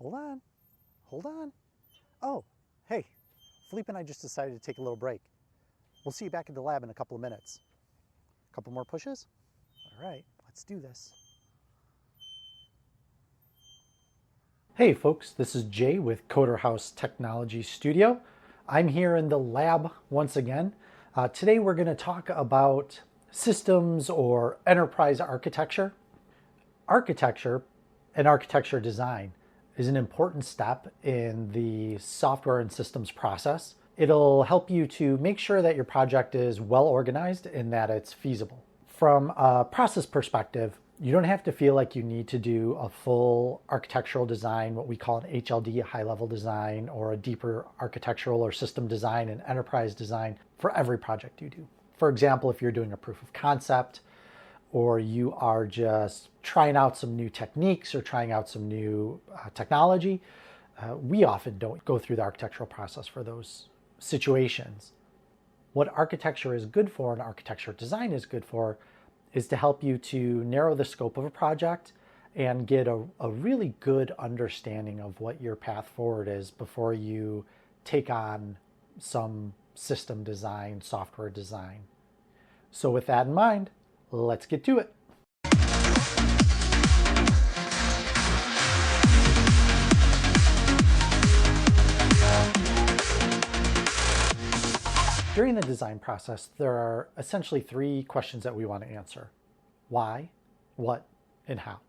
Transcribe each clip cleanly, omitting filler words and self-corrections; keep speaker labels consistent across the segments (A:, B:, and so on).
A: Hold on, hold on. Oh, hey, Philippe and I just decided to take a little break. We'll see you back at the lab in a couple of minutes. A couple more pushes? All right, let's do this. Hey folks, this is Jay with Coder House Technology Studio. I'm here in the lab once again. Today we're going to talk about systems or enterprise architecture. Architecture and architecture design is an important step in the software and systems process. It'll help you to make sure that your project is well organized and that it's feasible. From a process perspective, you don't have to feel like you need to do a full architectural design, what we call an HLD, a high-level design, or a deeper architectural or system design and enterprise design for every project you do. For example, if you're doing a proof of concept, or you are just trying out some new techniques or trying out some new technology, we often don't go through the architectural process for those situations. What architecture is good for and architecture design is good for is to help you to narrow the scope of a project and get a really good understanding of what your path forward is before you take on some system design, software design. So with that in mind, let's get to it. During the design process, there are essentially three questions that we want to answer. Why, what, and how.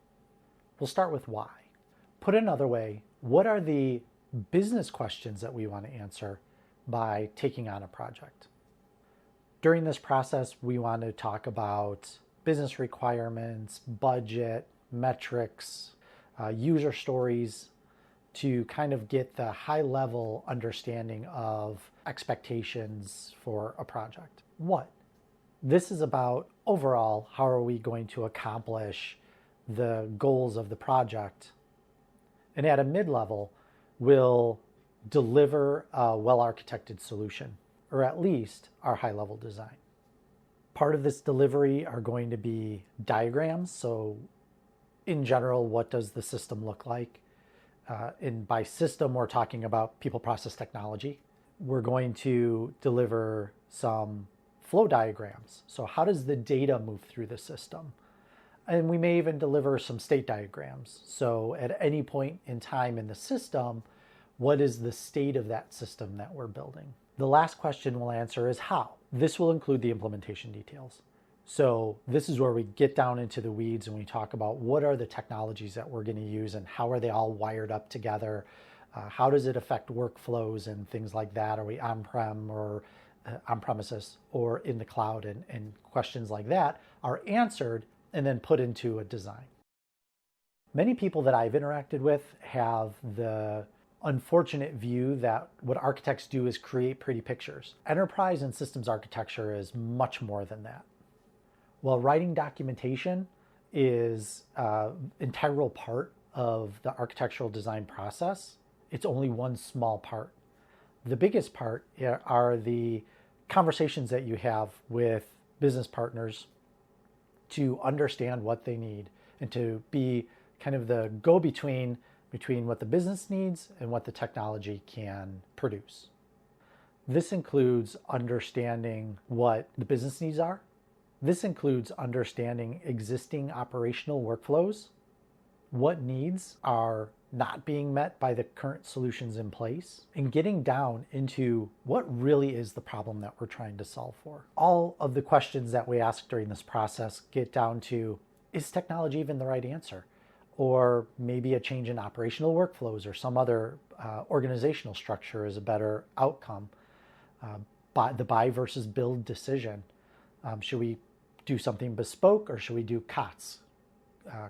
A: We'll start with why. Put another way, what are the business questions that we want to answer by taking on a project? During this process, we want to talk about business requirements, budget, metrics, user stories, to kind of get the high-level understanding of expectations for a project. What? This is about overall, how are we going to accomplish the goals of the project? And at a mid-level, we'll deliver a well-architected solution, or at least our high-level design. Part of this delivery are going to be diagrams. So in general, what does the system look like? And by system, we're talking about people, process, technology. We're going to deliver some flow diagrams. So how does the data move through the system? And we may even deliver some state diagrams. So at any point in time in the system, what is the state of that system that we're building? The last question we'll answer is how. This will include the implementation details. So this is where we get down into the weeds and we talk about what are the technologies that we're going to use and how are they all wired up together? How does it affect workflows and things like that? Are we on-prem or on-premises or in the cloud? And questions like that are answered and then put into a design. Many people that I've interacted with have the unfortunate view that what architects do is create pretty pictures. Enterprise and systems architecture is much more than that. While writing documentation is an integral part of the architectural design process, it's only one small part. The biggest part are the conversations that you have with business partners to understand what they need and to be kind of the go-between between what the business needs and what the technology can produce. This includes understanding what the business needs are. This includes understanding existing operational workflows, what needs are not being met by the current solutions in place, and getting down into what really is the problem that we're trying to solve for. All of the questions that we ask during this process get down to, is technology even the right answer? Or maybe a change in operational workflows or some other organizational structure is a better outcome. The buy versus build decision. Should we do something bespoke or should we do COTS,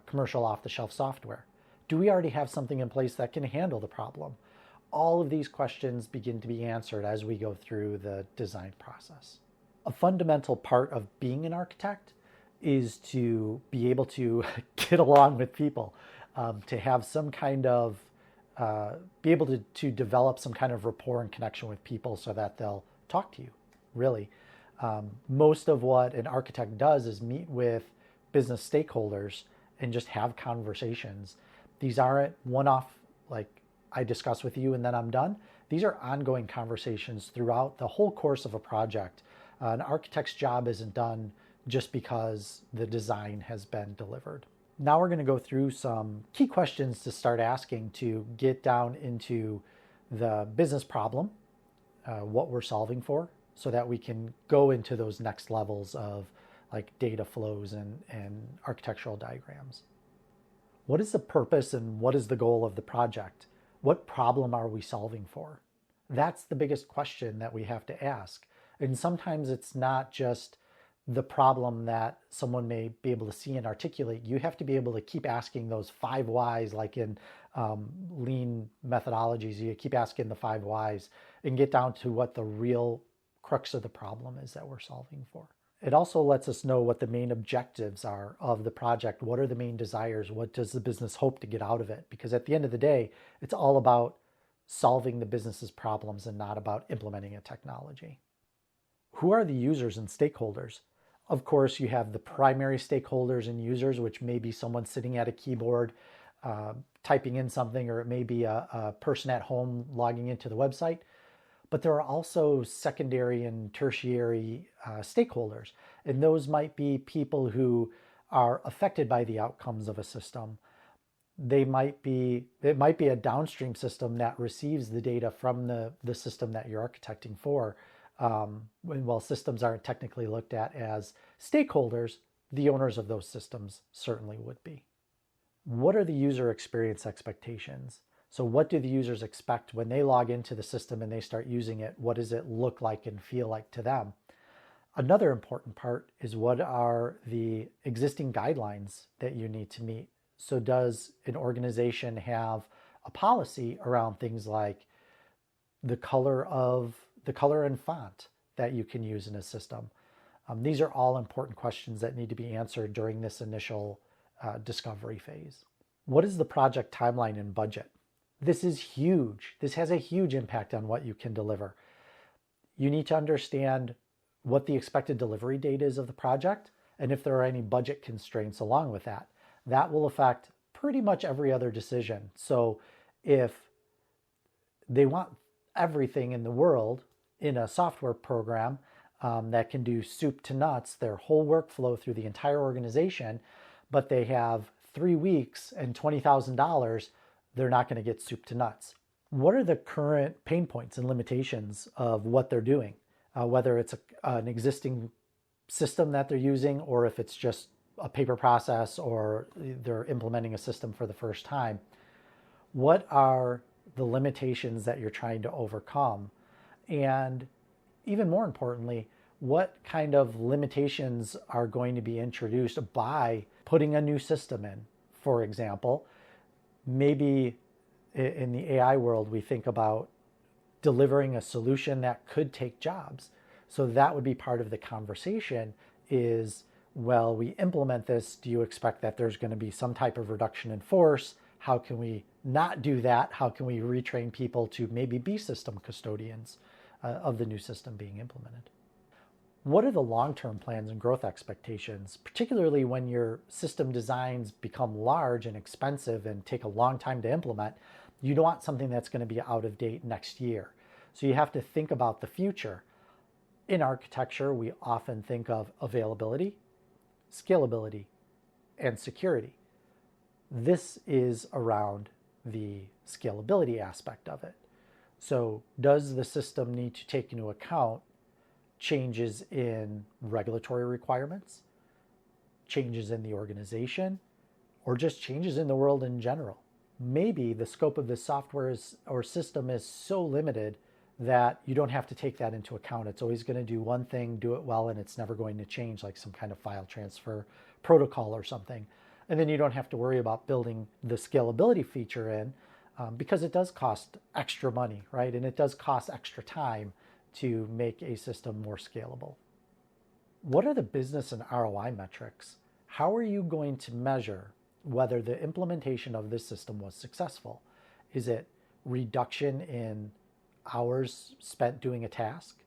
A: commercial off-the-shelf software? Do we already have something in place that can handle the problem? All of these questions begin to be answered as we go through the design process. A fundamental part of being an architect is to be able to get along with people, to have some kind of, be able to develop some kind of rapport and connection with people so that they'll talk to you, really. Most of what an architect does is meet with business stakeholders and just have conversations. These aren't one-off like I discuss with you and then I'm done. These are ongoing conversations throughout the whole course of a project. An architect's job isn't done just because the design has been delivered. Now we're going to go through some key questions to start asking to get down into the business problem, what we're solving for, so that we can go into those next levels of like data flows and architectural diagrams. What is the purpose and what is the goal of the project? What problem are we solving for? That's the biggest question that we have to ask. And sometimes it's not just the problem that someone may be able to see and articulate. You have to be able to keep asking those 5 whys, like in lean methodologies. You keep asking the 5 whys and get down to what the real crux of the problem is that we're solving for. It also lets us know what the main objectives are of the project. What are the main desires? What does the business hope to get out of it? Because at the end of the day, it's all about solving the business's problems and not about implementing a technology. Who are the users and stakeholders? Of course, you have the primary stakeholders and users, which may be someone sitting at a keyboard typing in something, or it may be a person at home logging into the website. But there are also secondary and tertiary stakeholders, and those might be people who are affected by the outcomes of a system. It might be a downstream system that receives the data from the system that you're architecting for. While systems aren't technically looked at as stakeholders, the owners of those systems certainly would be. What are the user experience expectations? So what do the users expect when they log into the system and they start using it? What does it look like and feel like to them? Another important part is, what are the existing guidelines that you need to meet? So does an organization have a policy around things like the color and font that you can use in a system? These are all important questions that need to be answered during this initial discovery phase. What is the project timeline and budget? This is huge. This has a huge impact on what you can deliver. You need to understand what the expected delivery date is of the project, and if there are any budget constraints along with that. That will affect pretty much every other decision. So if they want everything in the world in a software program that can do soup to nuts, their whole workflow through the entire organization, but they have 3 weeks and $20,000, they're not going to get soup to nuts. What are the current pain points and limitations of what they're doing? Whether it's an existing system that they're using, or if it's just a paper process, or they're implementing a system for the first time. What are the limitations that you're trying to overcome? And even more importantly, what kind of limitations are going to be introduced by putting a new system in? For example, maybe in the AI world, we think about delivering a solution that could take jobs. So that would be part of the conversation is, well, we implement this. Do you expect that there's going to be some type of reduction in force? How can we not do that? How can we retrain people to maybe be system custodians of the new system being implemented? What are the long-term plans and growth expectations, particularly when your system designs become large and expensive and take a long time to implement? You don't want something that's going to be out of date next year. So you have to think about the future. In architecture, we often think of availability, scalability, and security. This is around the scalability aspect of it. So does the system need to take into account changes in regulatory requirements, changes in the organization, or just changes in the world in general? Maybe the scope of the software or system is so limited that you don't have to take that into account. It's always going to do one thing, do it well, and it's never going to change, like some kind of file transfer protocol or something. And then you don't have to worry about building the scalability feature in because it does cost extra money, right? And it does cost extra time to make a system more scalable. What are the business and ROI metrics? How are you going to measure whether the implementation of this system was successful? Is it reduction in hours spent doing a task?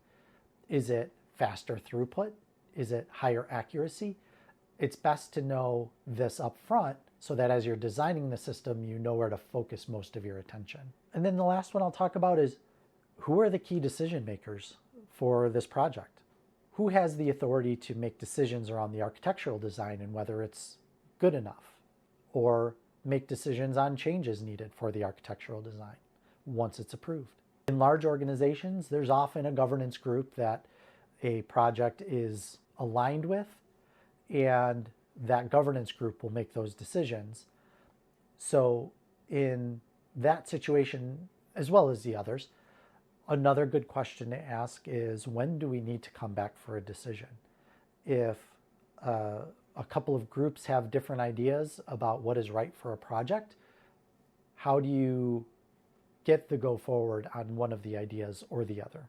A: Is it faster throughput? Is it higher accuracy? It's best to know this up front so that as you're designing the system, you know where to focus most of your attention. And then the last one I'll talk about is, who are the key decision makers for this project? Who has the authority to make decisions around the architectural design and whether it's good enough, or make decisions on changes needed for the architectural design once it's approved? In large organizations, there's often a governance group that a project is aligned with, and that governance group will make those decisions. So in that situation, as well as the others, another good question to ask is, when do we need to come back for a decision? If a couple of groups have different ideas about what is right for a project, how do you get the go forward on one of the ideas or the other?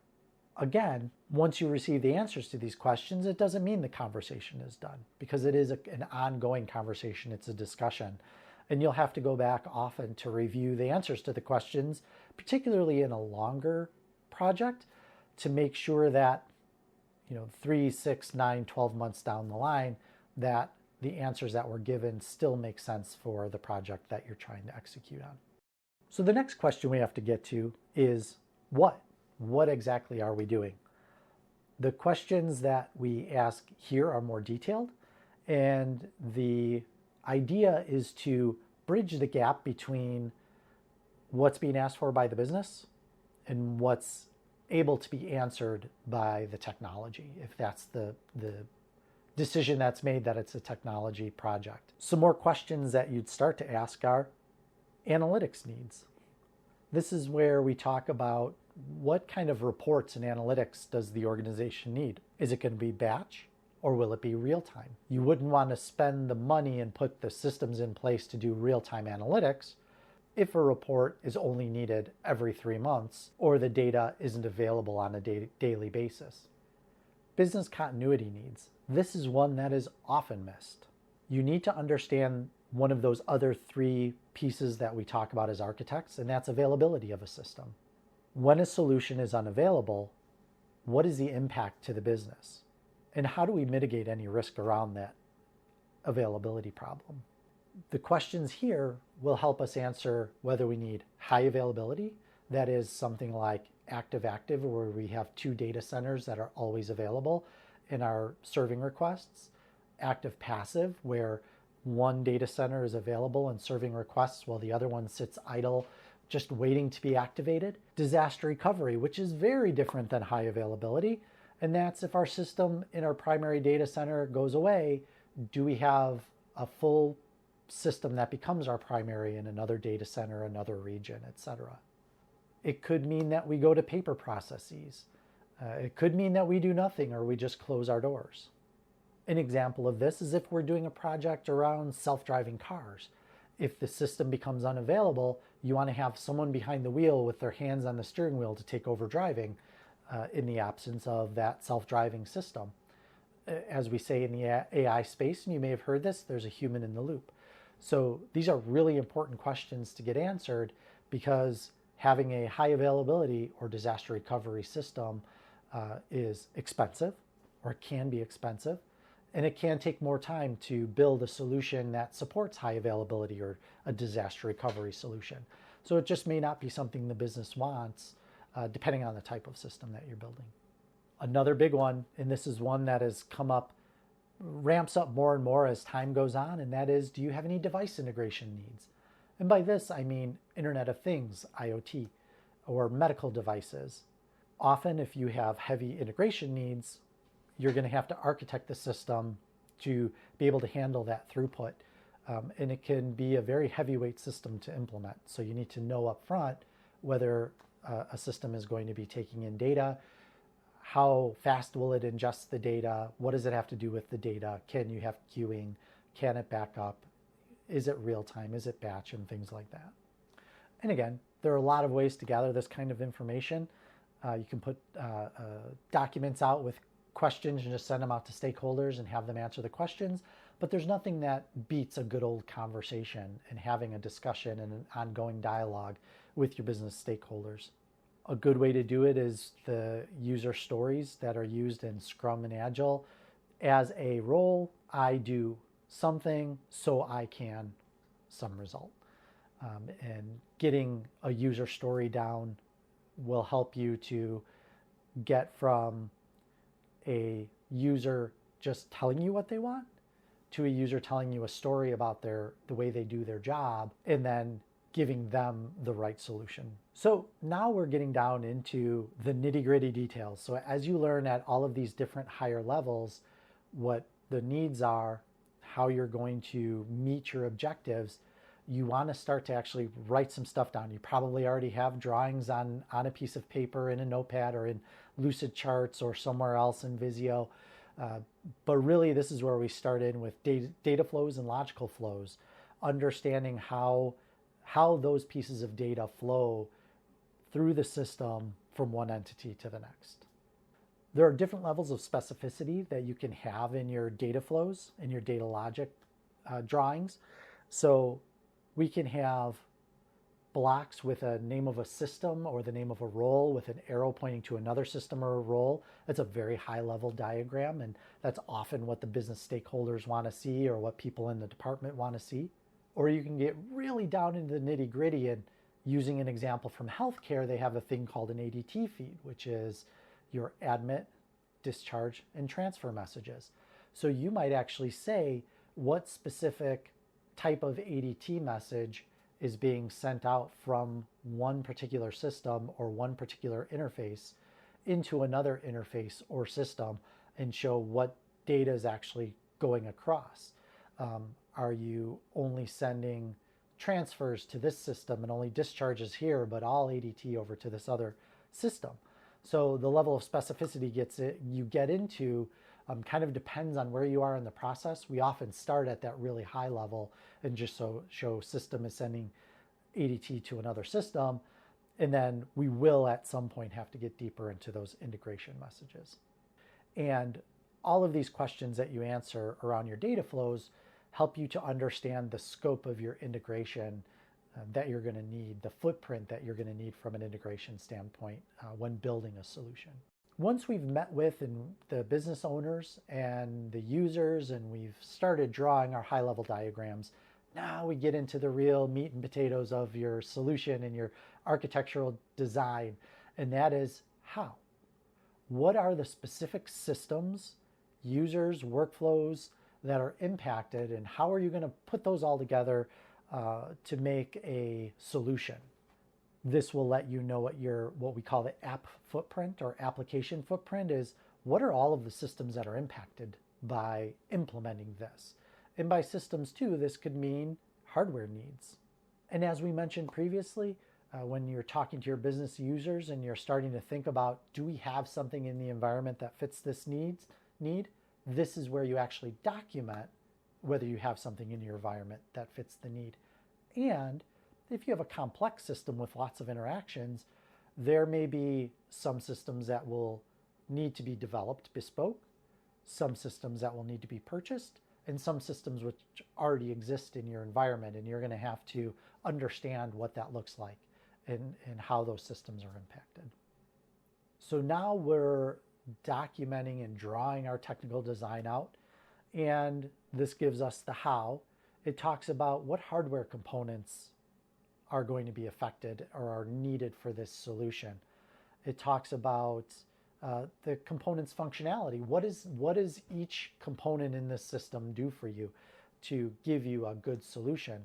A: Again, once you receive the answers to these questions, it doesn't mean the conversation is done, because it is an ongoing conversation. It's a discussion. And you'll have to go back often to review the answers to the questions, particularly in a longer project, to make sure that 3, 6, 9, 12 months down the line, that the answers that were given still make sense for the project that you're trying to execute on. So the next question we have to get to is what? What exactly are we doing? The questions that we ask here are more detailed, and the idea is to bridge the gap between what's being asked for by the business and what's able to be answered by the technology, if that's the decision that's made that it's a technology project. Some more questions that you'd start to ask are analytics needs. This is where we talk about what kind of reports and analytics does the organization need? Is it going to be batch, or will it be real time? You wouldn't want to spend the money and put the systems in place to do real-time analytics if a report is only needed every 3 months or the data isn't available on a daily basis. Business continuity needs. This is one that is often missed. You need to understand one of those other 3 pieces that we talk about as architects, and that's availability of a system. When a solution is unavailable, what is the impact to the business? And how do we mitigate any risk around that availability problem? The questions here will help us answer whether we need high availability, that is something like active-active, where we have 2 data centers that are always available and are serving requests. Active-passive, where one data center is available and serving requests while the other one sits idle, just waiting to be activated. Disaster recovery, which is very different than high availability. And that's if our system in our primary data center goes away, do we have a full system that becomes our primary in another data center, another region, etc. It could mean that we go to paper processes. It could mean that we do nothing, or we just close our doors. An example of this is if we're doing a project around self-driving cars. If the system becomes unavailable, you want to have someone behind the wheel with their hands on the steering wheel to take over driving in the absence of that self-driving system. As we say in the AI space, and you may have heard this, there's a human in the loop. So these are really important questions to get answered, because having a high availability or disaster recovery system is expensive, or it can be expensive. And it can take more time to build a solution that supports high availability or a disaster recovery solution. So it just may not be something the business wants, depending on the type of system that you're building. Another big one, and this is one that has come up, ramps up more and more as time goes on, and that is, do you have any device integration needs? And by this, I mean Internet of Things, IoT, or medical devices. Often, if you have heavy integration needs, you're going to have to architect the system to be able to handle that throughput. And it can be a very heavyweight system to implement. So you need to know up front whether a system is going to be taking in data, how fast will it ingest the data, what does it have to do with the data, can you have queuing, can it back up, is it real time, is it batch, and things like that. And again, there are a lot of ways to gather this kind of information. You can put documents out with questions and just send them out to stakeholders and have them answer the questions. But there's nothing that beats a good old conversation and having a discussion and an ongoing dialogue with your business stakeholders. A good way to do it is the user stories that are used in Scrum and Agile. As a role, I do something so I can some result. And getting a user story down will help you to get from a user just telling you what they want to a user telling you a story about the way they do their job, and then giving them the right solution. So now we're getting down into the nitty-gritty details. So as you learn at all of these different higher levels what the needs are, how you're going to meet your objectives, you want to start to actually write some stuff down. You probably already have drawings on a piece of paper in a notepad or in Lucid Charts or somewhere else in Visio. But really, this is where we start in with data flows and logical flows, understanding how those pieces of data flow through the system from one entity to the next. There are different levels of specificity that you can have in your data flows, in your data logic drawings. So we can have blocks with a name of a system or the name of a role with an arrow pointing to another system or a role. That's a very high level diagram, and that's often what the business stakeholders want to see or what people in the department want to see. Or you can get really down into the nitty gritty, and using an example from healthcare, they have a thing called an ADT feed, which is your admit, discharge, and transfer messages. So you might actually say what specific type of ADT message is being sent out from one particular system or one particular interface into another interface or system, and show what data is actually going across. Are you only sending transfers to this system and only discharges here, but all ADT over to this other system? So the level of specificity you get into kind of depends on where you are in the process. We often start at that really high level and just show system is sending ADT to another system, and then we will at some point have to get deeper into those integration messages. And all of these questions that you answer around your data flows help you to understand the scope of your integration that you're going to need, the footprint that you're going to need from an integration standpoint when building a solution. Once we've met with the business owners and the users and we've started drawing our high-level diagrams, now we get into the real meat and potatoes of your solution and your architectural design, and that is how. What are the specific systems, users, workflows that are impacted, and how are you going to put those all together to make a solution? This will let you know what we call the app footprint or application footprint is. What are all of the systems that are impacted by implementing this? And by systems too, this could mean hardware needs. And as we mentioned previously, when you're talking to your business users and you're starting to think about, do we have something in the environment that fits this need? This is where you actually document whether you have something in your environment that fits the need. And if you have a complex system with lots of interactions, there may be some systems that will need to be developed bespoke, some systems that will need to be purchased, and some systems which already exist in your environment, and you're going to have to understand what that looks like and how those systems are impacted. So now we're documenting and drawing our technical design out, and this gives us the how. It talks about what hardware components are going to be affected or are needed for this solution. It talks about the component's functionality. What does each component in this system do for you to give you a good solution?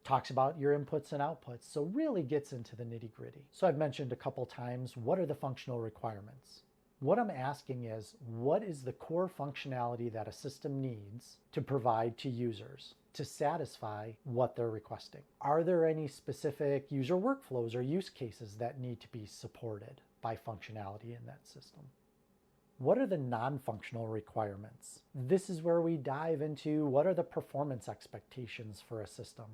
A: Talks about your inputs and outputs, so really gets into the nitty-gritty. So I've mentioned a couple times, what are the functional requirements? What I'm asking is, what is the core functionality that a system needs to provide to users to satisfy what they're requesting? Are there any specific user workflows or use cases that need to be supported by functionality in that system? What are the non-functional requirements? This is where we dive into what are the performance expectations for a system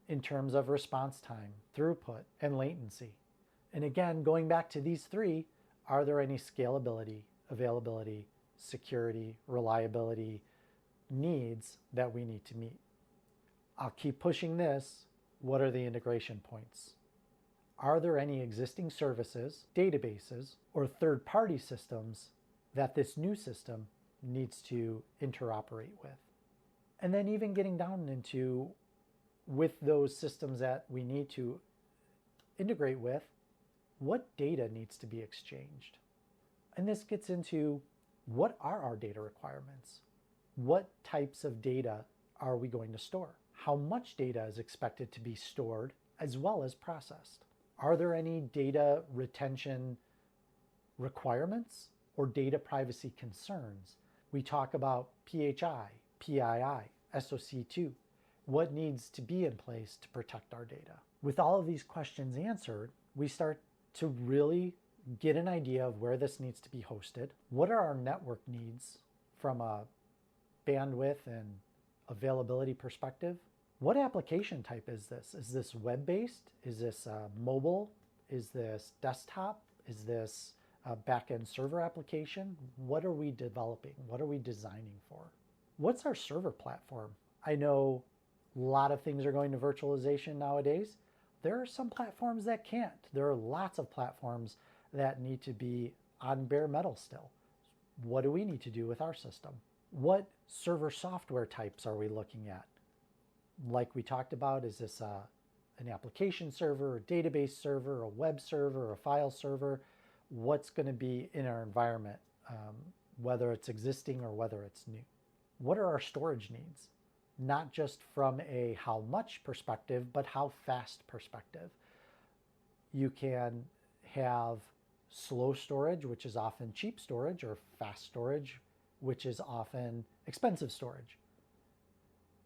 A: in terms of response time, throughput, and latency. And again, going back to these three, are there any scalability, availability, security, reliability needs that we need to meet? I'll keep pushing this. What are the integration points? Are there any existing services, databases, or third-party systems that this new system needs to interoperate with? And then even getting down into with those systems that we need to integrate with, what data needs to be exchanged? And this gets into, what are our data requirements? What types of data are we going to store? How much data is expected to be stored as well as processed? Are there any data retention requirements or data privacy concerns? We talk about PHI, PII, SOC2. What needs to be in place to protect our data? With all of these questions answered, we start to really get an idea of where this needs to be hosted. What are our network needs from a bandwidth and availability perspective? What application type is this? Is this web-based? Is this mobile? Is this desktop? Is this a back-end server application? What are we developing? What are we designing for? What's our server platform? I know a lot of things are going to virtualization nowadays. There are some platforms that can't. There are lots of platforms that need to be on bare metal still. What do we need to do with our system? What server software types are we looking at? Like we talked about, is this an application server, a database server, a web server, a file server? What's going to be in our environment, whether it's existing or whether it's new? What are our storage needs? Not just from a how much perspective, but how fast perspective. You can have slow storage, which is often cheap storage, or fast storage, which is often expensive storage.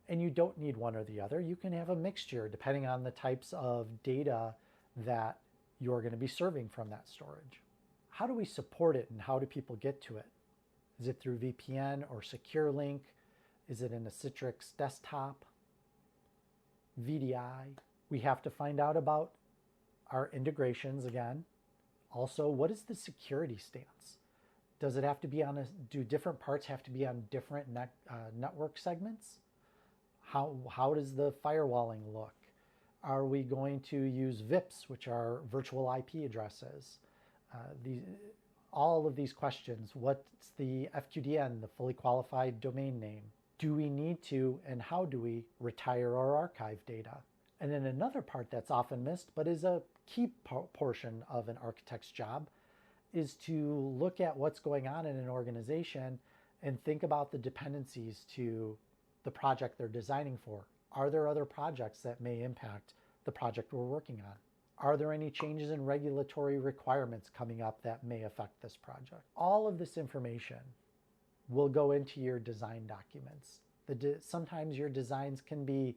A: And you don't need one or the other. You can have a mixture depending on the types of data that you're going to be serving from that storage. How do we support it and how do people get to it? Is it through VPN or secure link? Is it in a Citrix desktop? VDI? We have to find out about our integrations again. Also, what is the security stance? Does it have to be do different parts have to be on different network segments? How does the firewalling look? Are we going to use VIPs, which are virtual IP addresses? All of these questions. What's the FQDN, the fully qualified domain name? Do we need to, and how do we retire or archive data? And then another part that's often missed, but is a key portion of an architect's job, is to look at what's going on in an organization and think about the dependencies to the project they're designing for. Are there other projects that may impact the project we're working on? Are there any changes in regulatory requirements coming up that may affect this project? All of this information will go into your design documents. Sometimes your designs can be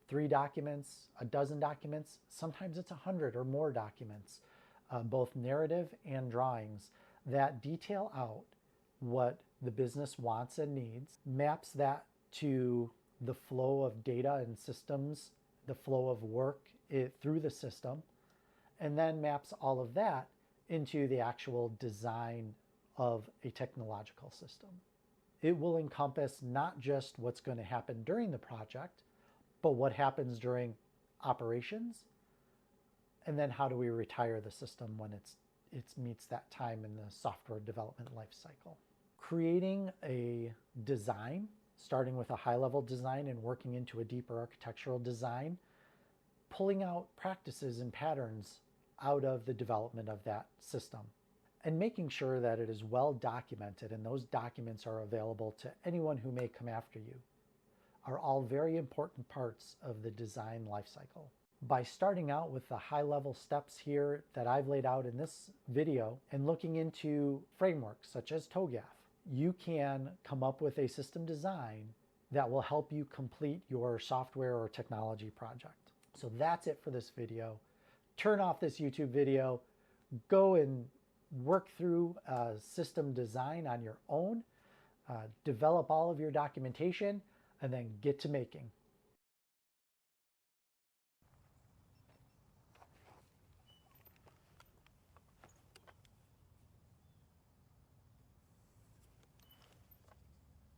A: 3 documents, a dozen documents. Sometimes it's 100 or more documents, both narrative and drawings that detail out what the business wants and needs, maps that to the flow of data and systems, the flow of work through the system, and then maps all of that into the actual design of a technological system. It will encompass not just what's going to happen during the project, but what happens during operations, and then how do we retire the system when it meets that time in the software development life cycle. Creating a design, starting with a high-level design and working into a deeper architectural design, pulling out practices and patterns out of the development of that system, and making sure that it is well documented and those documents are available to anyone who may come after you, are all very important parts of the design lifecycle. By starting out with the high-level steps here that I've laid out in this video and looking into frameworks such as TOGAF, you can come up with a system design that will help you complete your software or technology project. So that's it for this video. Turn off this YouTube video, go and work through system design on your own, develop all of your documentation, and then get to making.